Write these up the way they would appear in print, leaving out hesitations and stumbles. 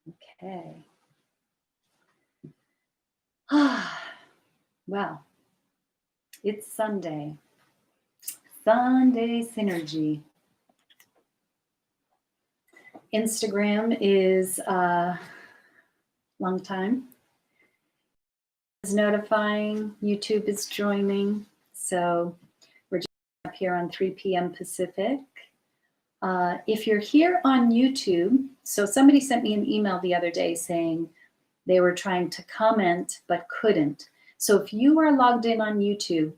Okay. Well, it's Sunday. Sunday synergy. Instagram is long time. Is notifying. YouTube is joining. So we're just up here on 3 p.m. Pacific. If you're here on YouTube, so somebody sent me an email the other day saying they were trying to comment but couldn't. So if you are logged in on YouTube,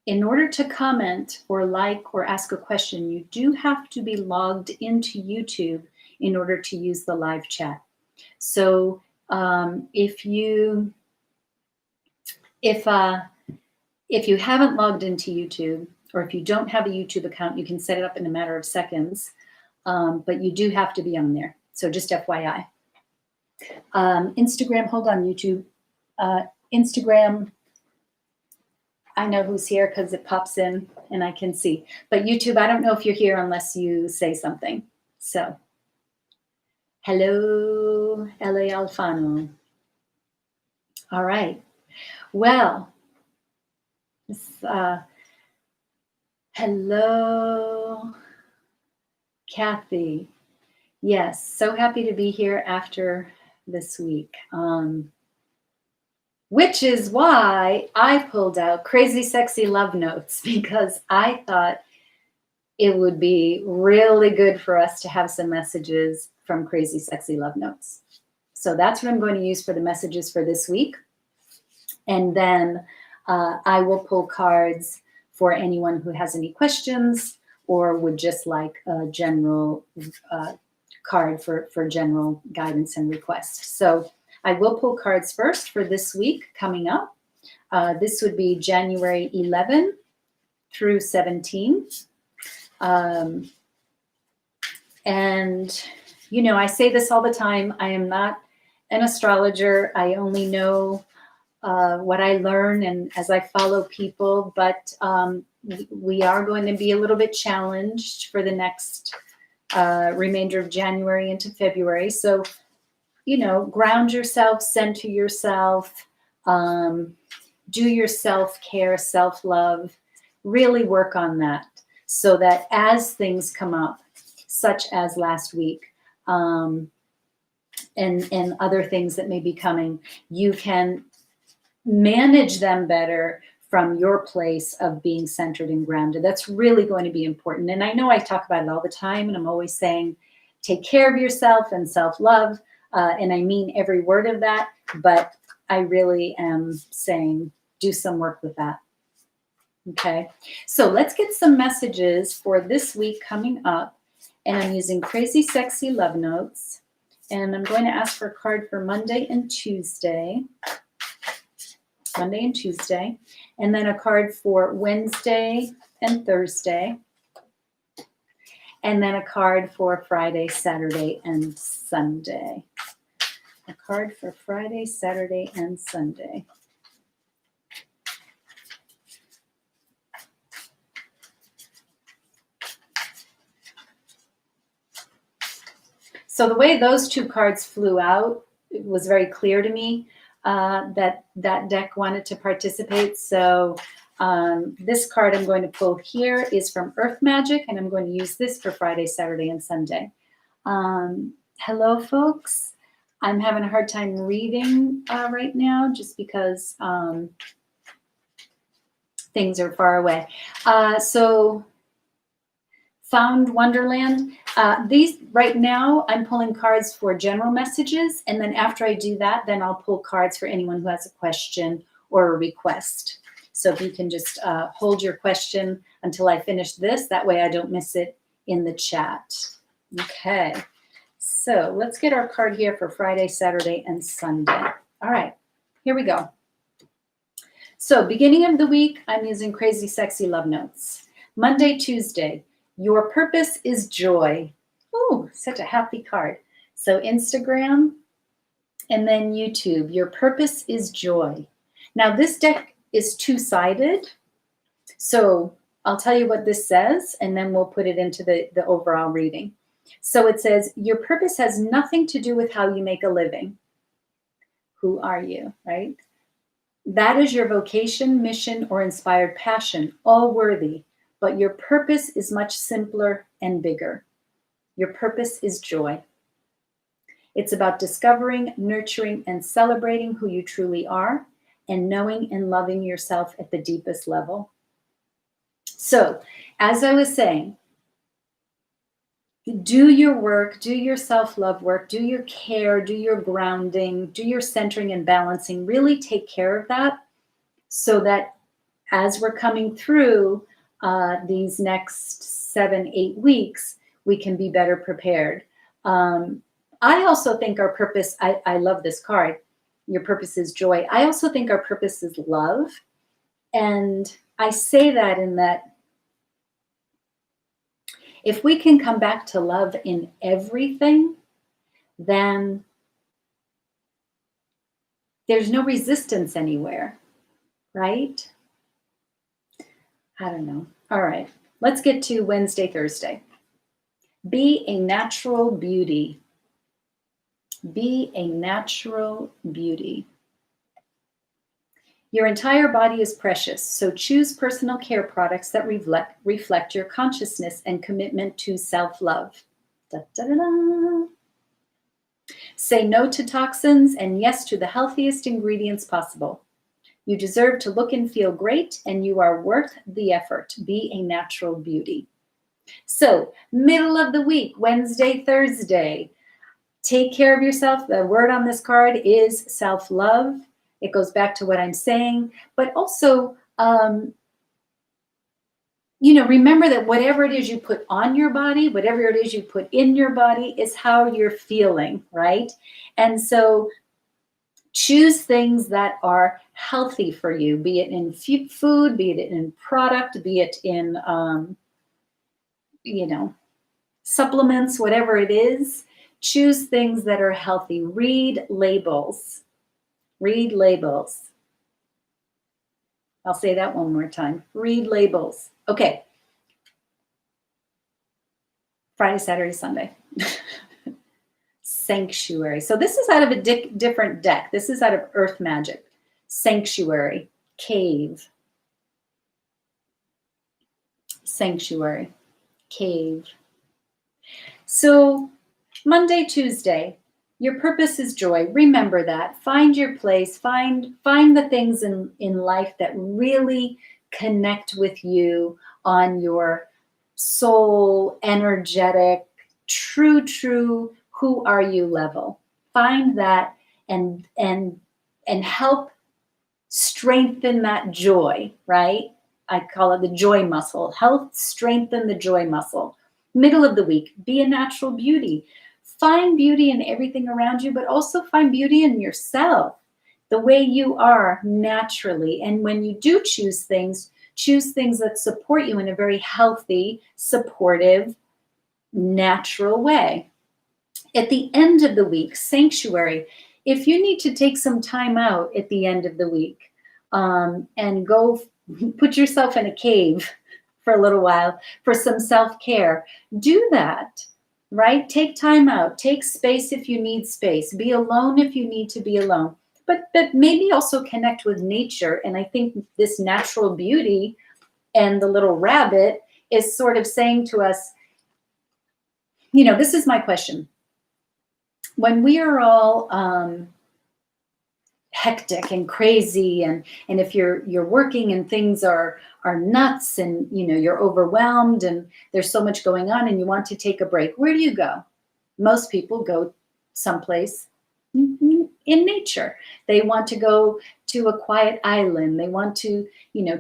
in order to comment or like or ask a question, you do have to be logged into YouTube in order to use the live chat. So if you haven't logged into YouTube, or if you don't have a YouTube account, you can set it up in a matter of seconds, but you do have to be on there. So just FYI. Instagram, hold on, YouTube. Instagram, I know who's here because it pops in and I can see. But YouTube, I don't know if you're here unless you say something. So, hello, L.A. Alfano. All right. Well, hello, Kathy. Yes, so happy to be here after this week. Which is why I pulled out Crazy Sexy Love Notes, because I thought it would be really good for us to have some messages from Crazy Sexy Love Notes. So that's what I'm going to use for the messages for this week. And then I will pull cards for anyone who has any questions or would just like a general card for general guidance and requests. So I will pull cards first for this week coming up. This would be January 11 through 17. And, you know, I say this all the time. I am not an astrologer. I only know what I learn and as I follow people. But we are going to be a little bit challenged for the next remainder of January into February. So, you know, ground yourself, center yourself, do your self-care, self-love, really work on that so that as things come up, such as last week, and other things that may be coming, you can manage them better from your place of being centered and grounded. That's really going to be important. And I know I talk about it all the time, and I'm always saying, take care of yourself and self-love. And I mean every word of that, but I really am saying do some work with that. Okay, so let's get some messages for this week coming up. And I'm using Crazy Sexy Love Notes. And I'm going to ask for a card for Monday and Tuesday. Monday and Tuesday. And then a card for Wednesday and Thursday. And then a card for Friday, Saturday, and Sunday. A card for Friday, Saturday, and Sunday. So the way those two cards flew out, it was very clear to me that deck wanted to participate. So this card I'm going to pull here is from Earth Magic, and I'm going to use this for Friday, Saturday, and Sunday. Hello, folks. I'm having a hard time reading right now just because things are far away. So Found Wonderland. These right now, I'm pulling cards for general messages. And then after I do that, then I'll pull cards for anyone who has a question or a request. So if you can just hold your question until I finish this, that way I don't miss it in the chat. Okay. So let's get our card here for Friday, Saturday, and Sunday. All right, here we go. So beginning of the week, I'm using Crazy Sexy Love Notes. Monday, Tuesday, your purpose is joy. Ooh, such a happy card. So Instagram and then YouTube, your purpose is joy. Now this deck is two-sided. So I'll tell you what this says, and then we'll put it into the overall reading. So it says, your purpose has nothing to do with how you make a living. Who are you, right? That is your vocation, mission, or inspired passion, all worthy. But your purpose is much simpler and bigger. Your purpose is joy. It's about discovering, nurturing, and celebrating who you truly are, and knowing and loving yourself at the deepest level. So, as I was saying, do your work, do your self-love work, do your care, do your grounding, do your centering and balancing. Really take care of that so that as we're coming through these next 7-8 weeks, we can be better prepared. I also think our purpose, I love this card, your purpose is joy. I also think our purpose is love. And I say that in that if we can come back to love in everything, then there's no resistance anywhere, right? I don't know. All right, let's get to Wednesday, Thursday. Be a natural beauty. Be a natural beauty. Your entire body is precious, so choose personal care products that reflect your consciousness and commitment to self-love. Da, da, da, da. Say no to toxins and yes to the healthiest ingredients possible. You deserve to look and feel great, and you are worth the effort. Be a natural beauty. So, middle of the week, Wednesday, Thursday, take care of yourself. The word on this card is self-love. It goes back to what I'm saying, but also, remember that whatever it is you put on your body, whatever it is you put in your body is how you're feeling, right? And so choose things that are healthy for you, be it in food, be it in product, be it in, supplements, whatever it is. Choose things that are healthy. Read labels. Read labels. I'll say that one more time. Read labels. Okay. Friday, Saturday, Sunday. Sanctuary. So this is out of a different deck. This is out of Earth Magic. Sanctuary. Cave. Sanctuary. Cave. So Monday, Tuesday, your purpose is joy. Remember that. Find your place. Find the things in life that really connect with you on your soul, energetic, true, who are you level. Find that and help strengthen that joy, right? I call it the joy muscle. Help strengthen the joy muscle. Middle of the week, be a natural beauty. Find beauty in everything around you, but also find beauty in yourself, the way you are naturally. And when you do choose things that support you in a very healthy, supportive, natural way. At the end of the week, sanctuary. If you need to take some time out at the end of the week and go put yourself in a cave for a little while for some self-care, do that. Right? Take time out. Take space if you need space. Be alone if you need to be alone. But maybe also connect with nature. And I think this natural beauty and the little rabbit is sort of saying to us, this is my question. When we are all hectic and crazy, and if you're working and things are nuts and you're overwhelmed and there's so much going on and you want to take a break, where do you go? Most people go someplace in nature. They want to go to a quiet island. They want to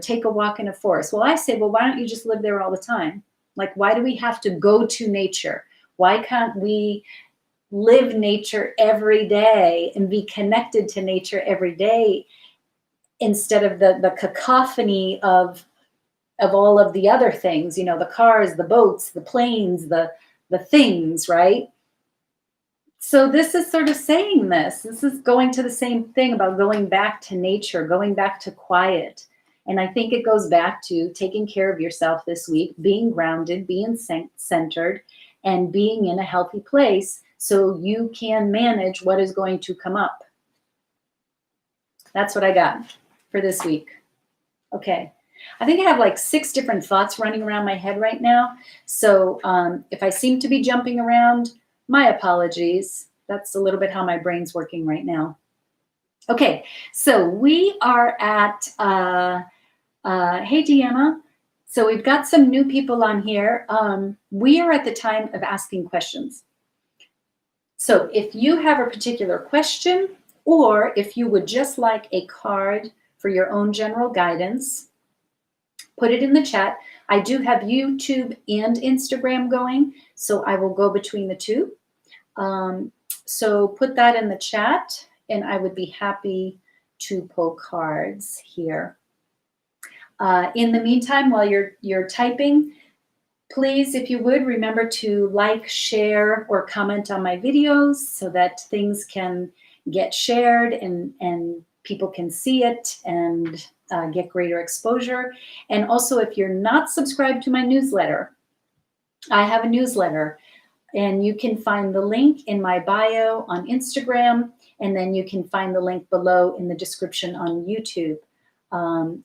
take a walk in a forest. Well, I say, well, why don't you just live there all the time? Like, why do we have to go to nature? Why can't we live nature every day and be connected to nature every day instead of the cacophony of all of the other things, the cars, the boats, the planes, the things, right? So this is sort of saying this is going to the same thing about going back to nature, going back to quiet. And I think it goes back to taking care of yourself this week, being grounded, being centered, and being in a healthy place so you can manage what is going to come up. That's what I got for this week. Okay. I think I have like 6 different thoughts running around my head right now. So if I seem to be jumping around, my apologies. That's a little bit how my brain's working right now. Okay, so we are at, hey Deanna. So we've got some new people on here. We are at the time of asking questions. So if you have a particular question, or if you would just like a card for your own general guidance, put it in the chat. I do have YouTube and Instagram going, so I will go between the two. So put that in the chat, and I would be happy to pull cards here. In the meantime, while you're typing, please, if you would, remember to like, share, or comment on my videos so that things can get shared and people can see it and get greater exposure. And also, if you're not subscribed to my newsletter, I have a newsletter, and you can find the link in my bio on Instagram, and then you can find the link below in the description on YouTube.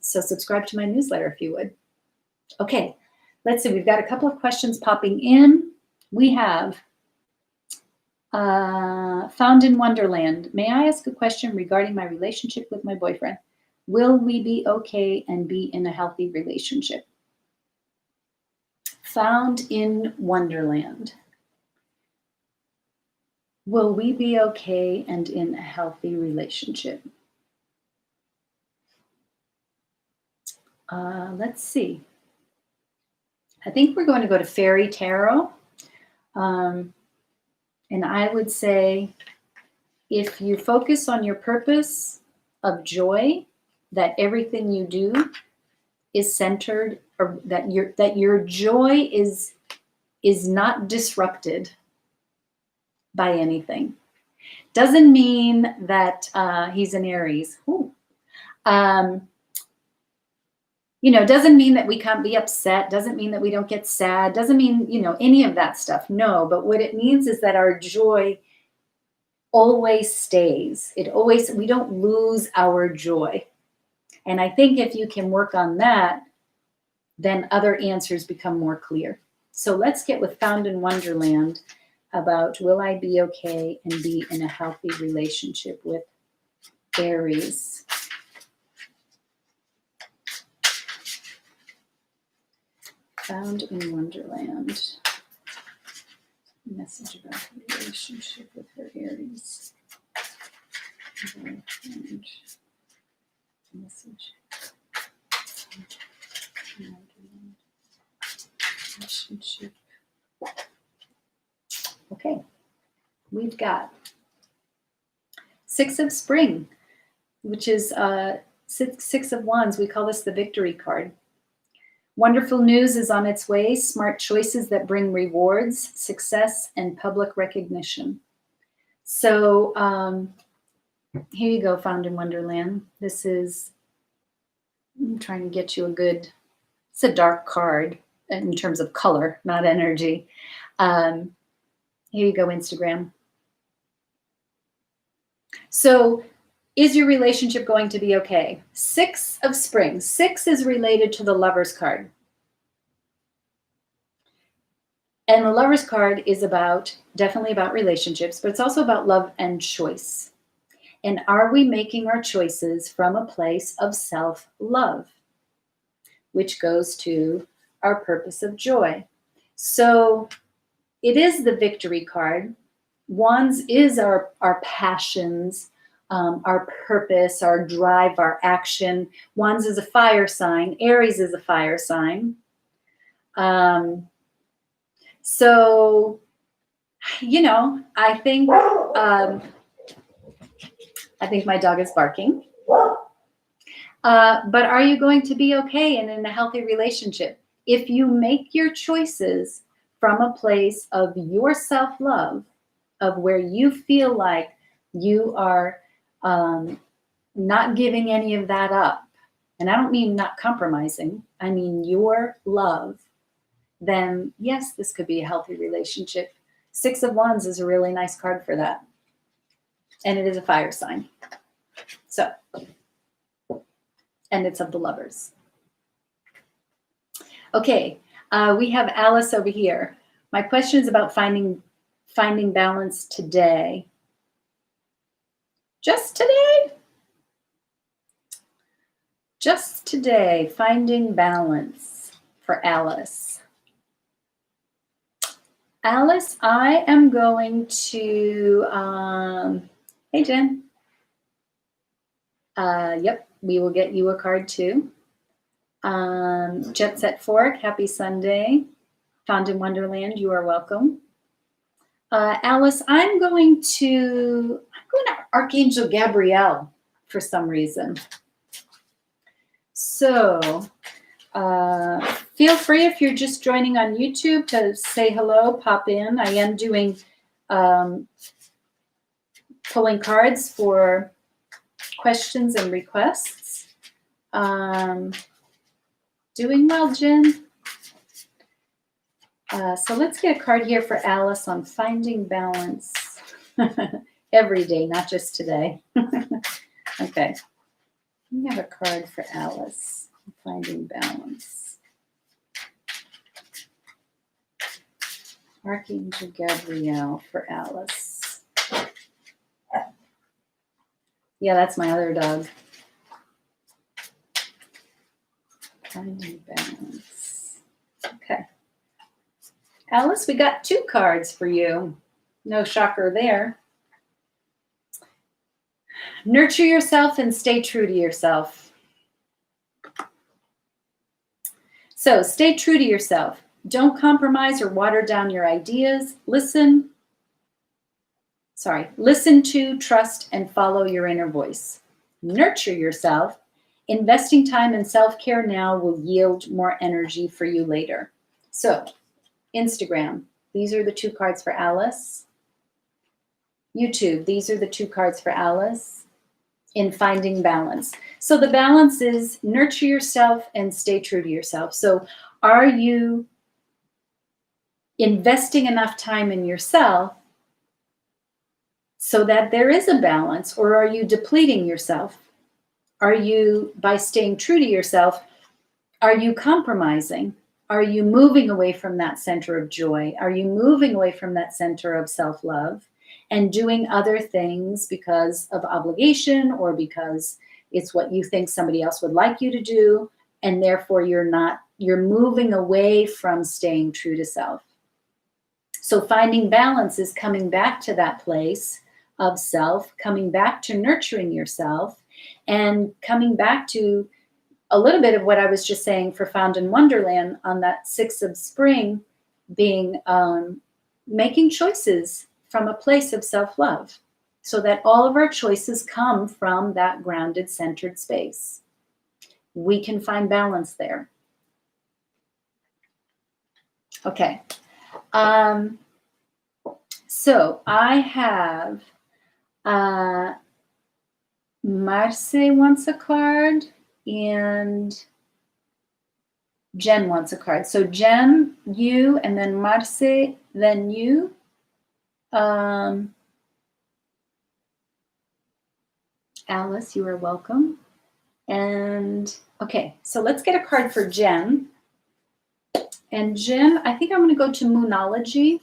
So subscribe to my newsletter if you would. Okay, let's see. We've got a couple of questions popping in. We have Found in Wonderland. May I ask a question regarding my relationship with my boyfriend? Will we be okay and be in a healthy relationship? Found in Wonderland. Will we be okay and in a healthy relationship? Let's see. I think we're going to go to Fairy Tarot. And I would say, if you focus on your purpose of joy, that everything you do is centered, or that your joy is not disrupted by anything. Doesn't mean that he's an Aries. Doesn't mean that we can't be upset, doesn't mean that we don't get sad, doesn't mean, any of that stuff. No, but what it means is that our joy always stays. We don't lose our joy. And I think if you can work on that, then other answers become more clear. So let's get with Found in Wonderland about, will I be okay and be in a healthy relationship with Aries? Found in Wonderland. Message about the relationship with her Aries. Message. Relationship. Okay. We've got Six of Spring, which is Six of Wands. We call this the victory card. Wonderful news is on its way. Smart choices that bring rewards, success, and public recognition. So here you go, Found in Wonderland. This is, I'm trying to get you it's a dark card in terms of color, not energy. Here you go, Instagram. So, is your relationship going to be okay? Six of Spring. 6 is related to the Lover's card. And the Lover's card is definitely about relationships, but it's also about love and choice. And are we making our choices from a place of self-love, which goes to our purpose of joy? So it is the victory card. Wands is our passions, our purpose, our drive, our action. Wands is a fire sign. Aries is a fire sign. So, I think my dog is barking. But are you going to be okay and in a healthy relationship? If you make your choices from a place of your self-love, of where you feel like you are not giving any of that up. And I don't mean not compromising. I mean your love, then yes, this could be a healthy relationship. 6 of Wands is a really nice card for that. And it is a fire sign. So, and it's of the Lovers. Okay, we have Alice over here. My question is about finding balance today. Just today? Just today, finding balance for Alice. Alice, I am going to, hey Jen. Yep, we will get you a card too. Jet Set Fork, happy Sunday. Found in Wonderland, you are welcome. Alice, I'm going to Archangel Gabriel for some reason. So feel free if you're just joining on YouTube to say hello, pop in. I am doing pulling cards for questions and requests. Doing well, Jen. So let's get a card here for Alice on finding balance every day, not just today. Okay. We have a card for Alice on finding balance. Archangel Gabriel for Alice. Yeah, that's my other dog. Finding balance. Okay. Alice, we got 2 cards for you. No shocker there. Nurture yourself and stay true to yourself. So stay true to yourself. Don't compromise or water down your ideas. Listen to, trust, and follow your inner voice. Nurture yourself. Investing time in self-care now will yield more energy for you later. So, Instagram, these are the 2 cards for Alice. YouTube, these are the 2 cards for Alice in finding balance. So the balance is nurture yourself and stay true to yourself. So are you investing enough time in yourself so that there is a balance, or are you depleting yourself? Are you, by staying true to yourself, are you compromising? Are you moving away from that center of joy? Are you moving away from that center of self-love and doing other things because of obligation or because it's what you think somebody else would like you to do, and therefore you're moving away from staying true to self? So finding balance is coming back to that place of self, coming back to nurturing yourself, and coming back to a little bit of what I was just saying for Found in Wonderland on that 6 of spring, being making choices from a place of self-love, so that all of our choices come from that grounded, centered space. We can find balance there. Okay. So I have Marce wants a card and Jen wants a card. So Jen, you, and then Marce, then you. Alice, you are welcome. And okay, so let's get a card for Jen. And Jen, I think I'm going to go to Moonology.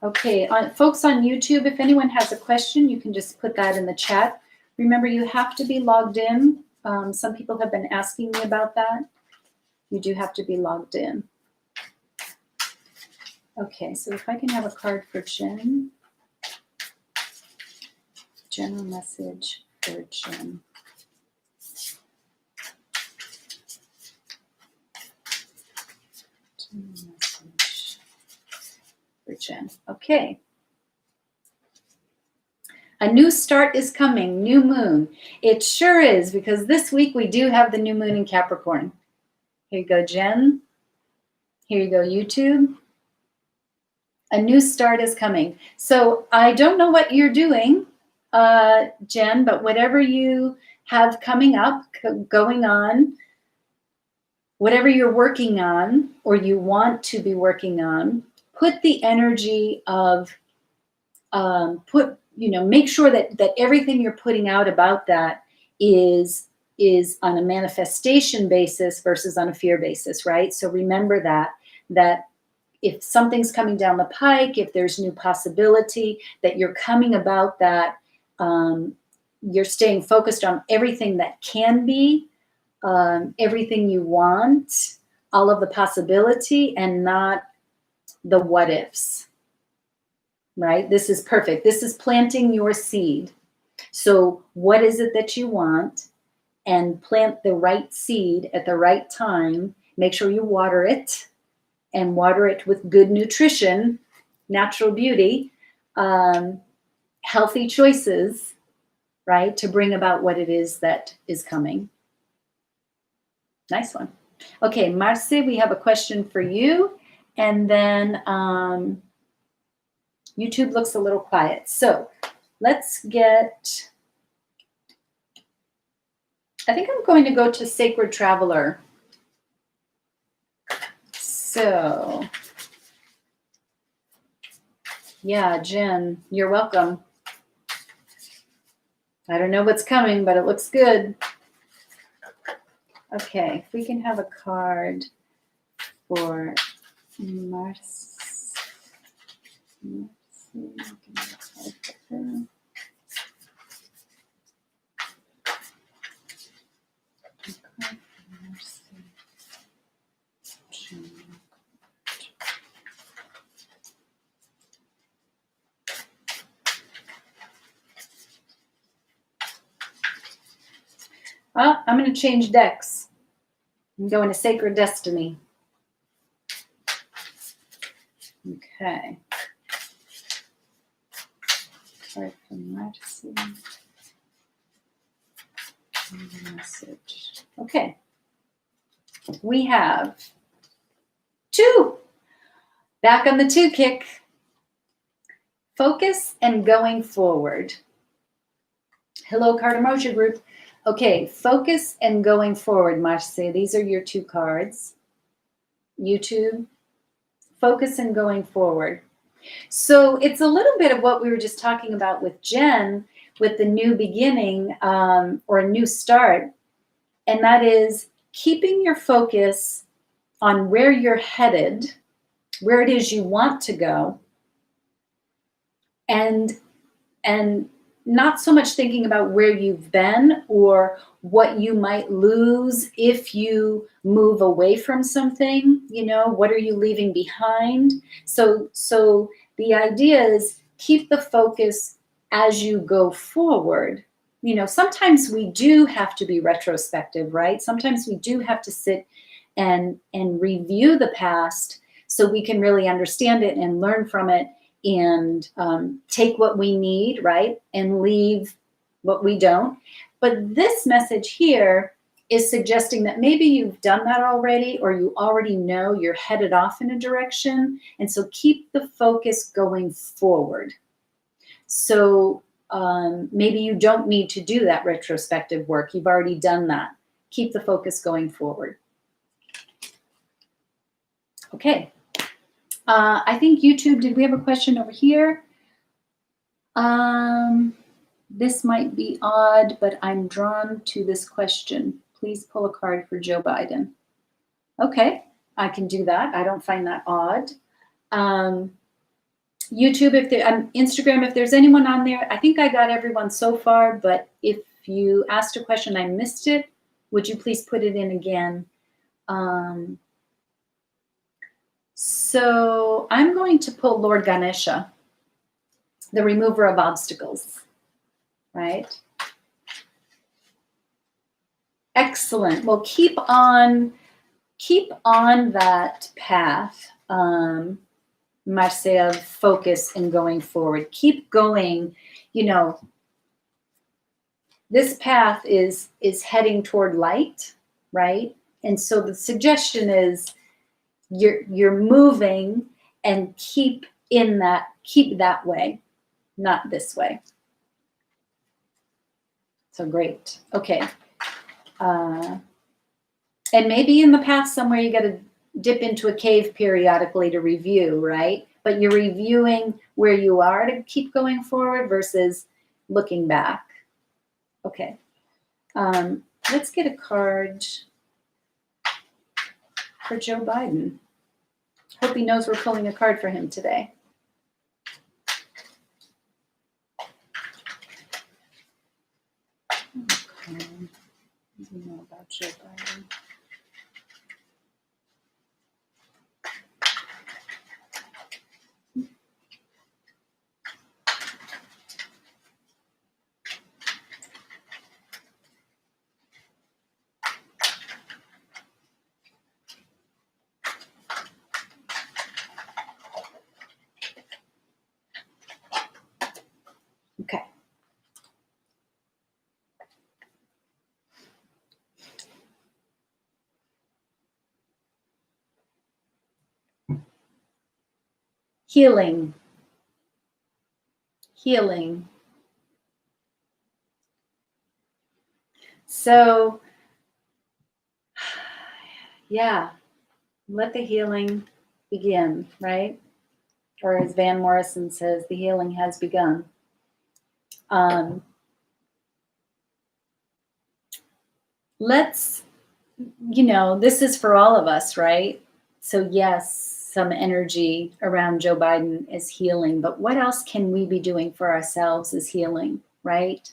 Okay, folks on YouTube, if anyone has a question, you can just put that in the chat. Remember, you have to be logged in. Some people have been asking me about that. You do have to be logged in. Okay, so if I can have a card for Jen. General message for Jen. General message for Jen. Okay. A new start is coming, new moon. It sure is, because this week we do have the new moon in Capricorn. Here you go, Jen. Here you go, YouTube. A new start is coming. So I don't know what you're doing, Jen, but whatever you have coming up, going on, whatever you're working on or you want to be working on, put the energy of, make sure that everything you're putting out about that is on a manifestation basis versus on a fear basis, right? So remember that if something's coming down the pike, if there's new possibility, that you're coming about that, you're staying focused on everything that can be, everything you want, all of the possibility, and not the what ifs, right? This is perfect. This is planting your seed. So what is it that you want? And plant the right seed at the right time. Make sure you water it, and water it with good nutrition, natural beauty, healthy choices, right? To bring about what it is that is coming. Nice one. Okay, Marce, we have a question for you. And then YouTube looks a little quiet. So let's get, I think I'm going to go to Sacred Traveler. So, yeah, Jen, you're welcome. I don't know what's coming, but it looks good. Okay, if we can have a card for Marcy. I'm going to change decks. I'm going to Sacred Destiny. Okay. Card from Marcy. Message. Okay. We have 2. Back on the 2 kick. Focus and going forward. Hello, Cardamoja group. Okay, focus and going forward, Marcy. These are your 2 cards. YouTube, focus and going forward. So it's a little bit of what we were just talking about with Jen, with the new beginning or a new start. And that is keeping your focus on where you're headed, where it is you want to go, and not so much thinking about where you've been or what you might lose if you move away from something. What are you leaving behind? So the idea is keep the focus as you go forward. Sometimes we do have to be retrospective, right? Sometimes we do have to sit and review the past so we can really understand it and learn from it, and take what we need, right? And leave what we don't. But this message here is suggesting that maybe you've done that already, or you already know you're headed off in a direction. And so keep the focus going forward. So maybe you don't need to do that retrospective work. You've already done that. Keep the focus going forward. Okay. I think YouTube, did we have a question over here? This might be odd, but I'm drawn to this question. Please pull a card for Joe Biden. Okay, I can do that. I don't find that odd. YouTube, Instagram, if there's anyone on there, I think I got everyone so far, but if you asked a question, I missed it, would you please put it in again? So I'm going to pull Lord Ganesha, the remover of obstacles, right? Excellent. Well, keep on that path, Marcia, of focus and going forward. Keep going. This path is heading toward light, right? And so the suggestion is you're moving, and keep that way, not this way. So great. Okay. And maybe in the past somewhere you got to dip into a cave periodically to review, right? But you're reviewing where you are to keep going forward versus looking back. Okay. Let's get a card for Joe Biden. Hope he knows we're pulling a card for him today. Okay. What do you know about Joe Biden? Okay. Healing. Healing. So, yeah, let the healing begin, right? Or as Van Morrison says, the healing has begun. Let's, this is for all of us, right? So yes, some energy around Joe Biden is healing, but what else can we be doing for ourselves is healing, right?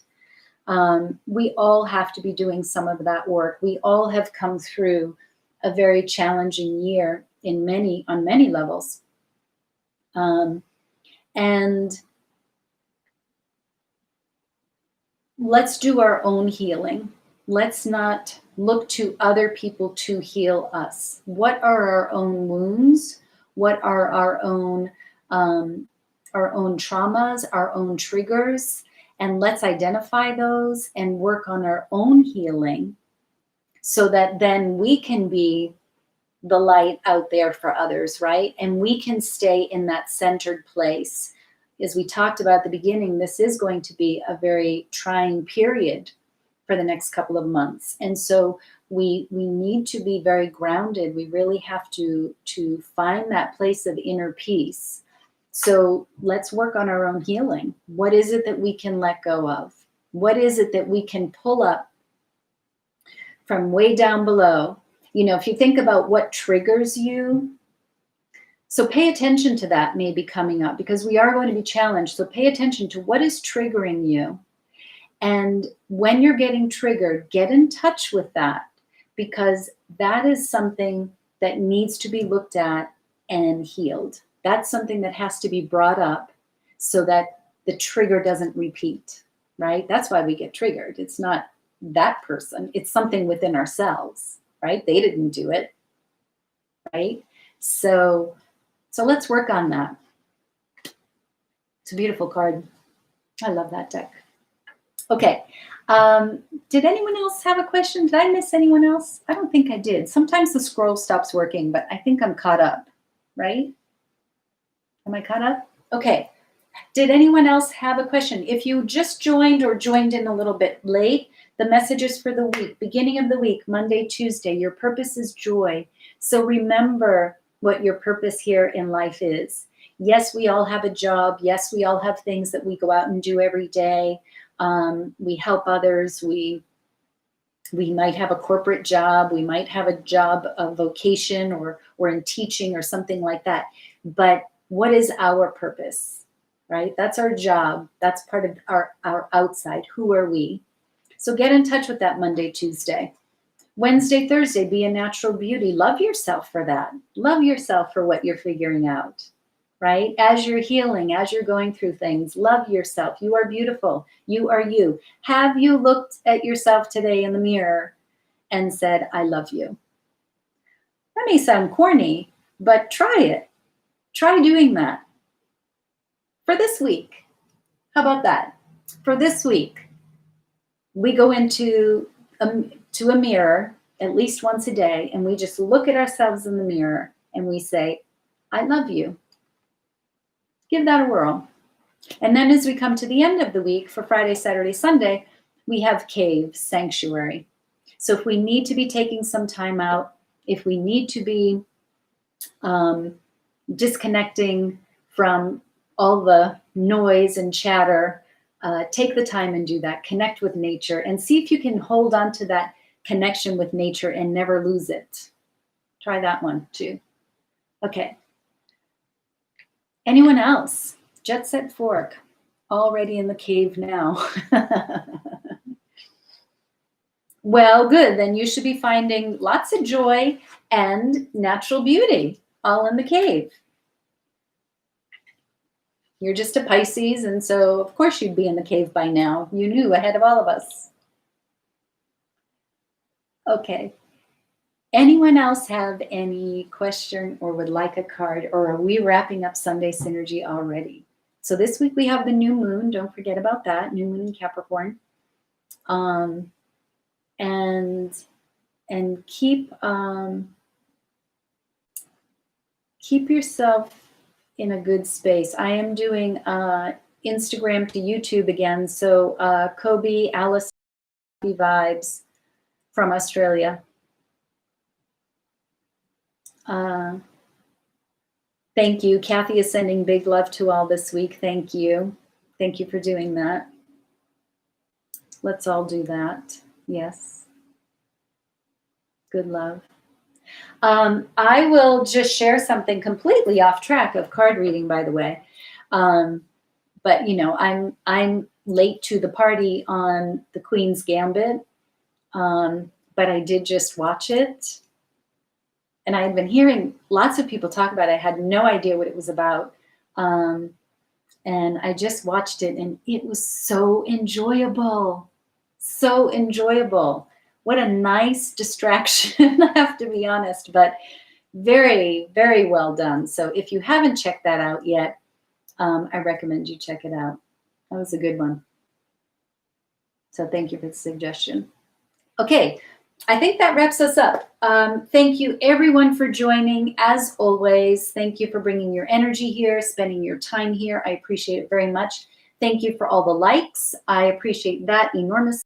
We all have to be doing some of that work. We all have come through a very challenging year on many levels. And let's do our own healing. Let's not look to other people to heal us. What are our own wounds? What are our own traumas, our own triggers? And let's identify those and work on our own healing so that then we can be the light out there for others, right? And we can stay in that centered place. As we talked about at the beginning, this is going to be a very trying period for the next couple of months. And so we need to be very grounded. We really have to find that place of inner peace. So let's work on our own healing. What is it that we can let go of? What is it that we can pull up from way down below? If you think about what triggers you, so pay attention to that maybe coming up, because we are going to be challenged. So pay attention to what is triggering you. And when you're getting triggered, get in touch with that, because that is something that needs to be looked at and healed. That's something that has to be brought up so that the trigger doesn't repeat, right? That's why we get triggered. It's not that person. It's something within ourselves, right? They didn't do it, right? So let's work on that. It's a beautiful card. I love that deck. Okay. Did anyone else have a question? Did I miss anyone else? I don't think I did. Sometimes the scroll stops working, but I think I'm caught up, right? Am I caught up? Okay. Did anyone else have a question? If you just joined or joined in a little bit late, the messages for the week, beginning of the week, Monday, Tuesday, your purpose is joy. So remember what your purpose here in life is. Yes, we all have a job. Yes, we all have things that we go out and do every day. We help others. We might have a corporate job. We might have a job of vocation or in teaching or something like that. But what is our purpose, right? That's our job. That's part of our outside. Who are we? So get in touch with that Monday, Tuesday. Wednesday, Thursday, be a natural beauty. Love yourself for that. Love yourself for what you're figuring out, right? As you're healing, as you're going through things, love yourself. You are beautiful. You are you. Have you looked at yourself today in the mirror and said, I love you? That may sound corny, but try it. Try doing that for this week. How about that? For this week, we go into to a mirror at least once a day, and we just look at ourselves in the mirror and we say, I love you. Give that a whirl. And then as we come to the end of the week for Friday, Saturday, Sunday, we have Cave Sanctuary. So if we need to be taking some time out, if we need to be disconnecting from all the noise and chatter, take the time and do that. Connect with nature and see if you can hold on to that connection with nature and never lose it. Try that one too. Okay. Anyone else? Jet Set Fork, already in the cave now. Well, good. Then you should be finding lots of joy and natural beauty all in the cave. You're just a Pisces, and so of course you'd be in the cave by now. You knew ahead of all of us. Okay. Anyone else have any question or would like a card, or are we wrapping up Sunday Synergy already? So this week we have the new moon. Don't forget about that. New moon in Capricorn. And keep yourself in a good space. I am doing Instagram to YouTube again. So Kobe, Alice, vibes from Australia. Thank you. Kathy is sending big love to all this week. Thank you. Thank you for doing that. Let's all do that. Yes. Good love. I will just share something completely off track of card reading, by the way. But you know, I'm late to the party on the Queen's Gambit, but I did just watch it. And I had been hearing lots of people talk about it. I had no idea what it was about. And I just watched it and it was so enjoyable. So enjoyable. What a nice distraction, I have to be honest, but very, very well done. So if you haven't checked that out yet, I recommend you check it out. That was a good one. So thank you for the suggestion. Okay. I think that wraps us up. Thank you everyone for joining. As always, thank you for bringing your energy here, spending your time here. I appreciate it very much. Thank you for all the likes. I appreciate that enormously.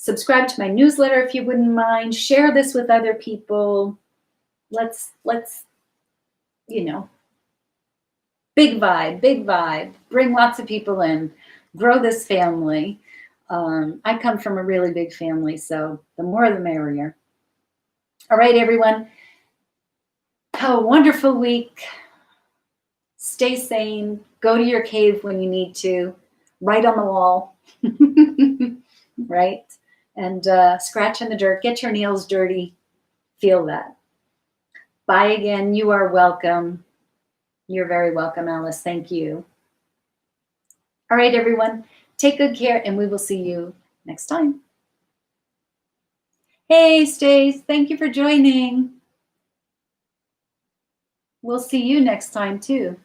Subscribe to my newsletter if you wouldn't mind. Share this with other people. Let's, you know, big vibe. Bring lots of people in. Grow this family. I come from a really big family, so the more the merrier. All right, everyone. Have a wonderful week. Stay sane. Go to your cave when you need to. Write on the wall. Right? And scratch in the dirt. Get your nails dirty. Feel that. Bye again. You are welcome. You're very welcome, Alice. Thank you. All right, everyone. Take good care, and we will see you next time. Hey, Stace, thank you for joining. We'll see you next time, too.